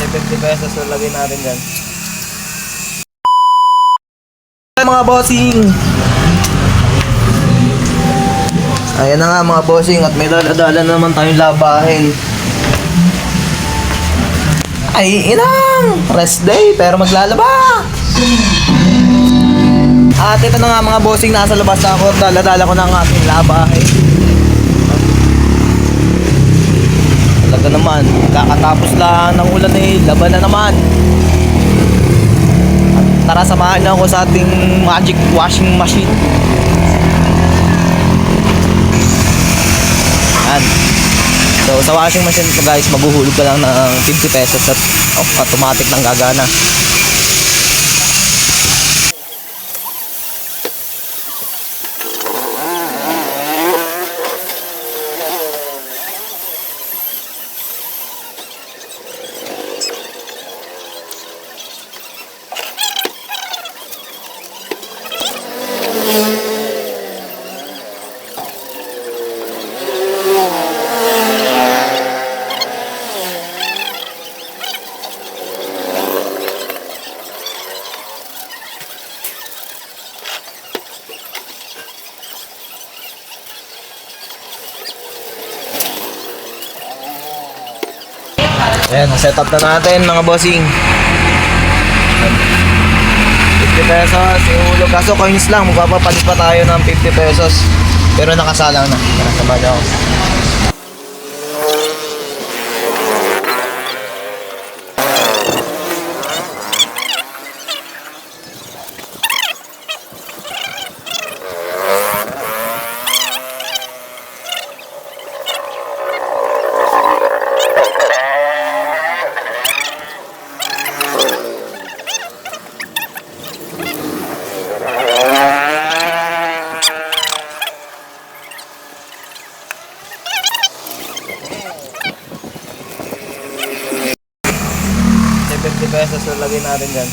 50 pesos so lagay natin dyan. Mga bossing, ayan na nga mga bossing, at may daladala naman tayong labahin. Ay inang rest day pero maglalaba. At ito na nga mga bossing, nasa labas na ako, daladala ko ng ating labahin. Talaga naman, kakatapos lang ng ulan eh, laban na naman. Tara, samahan na ako sa ating magic washing machine. Yan. So sa washing machine ko guys, maghuhulog ka lang ng 50 pesos at automatic nang gagana. Ayan, set up na natin mga bossing. 50 pesos, ihulog. Kaso coins lang, magpapapalit pa tayo ng 50 pesos. Pero nakasalang na. Tara, samahan niyo ako. Pesos so lagay natin dyan.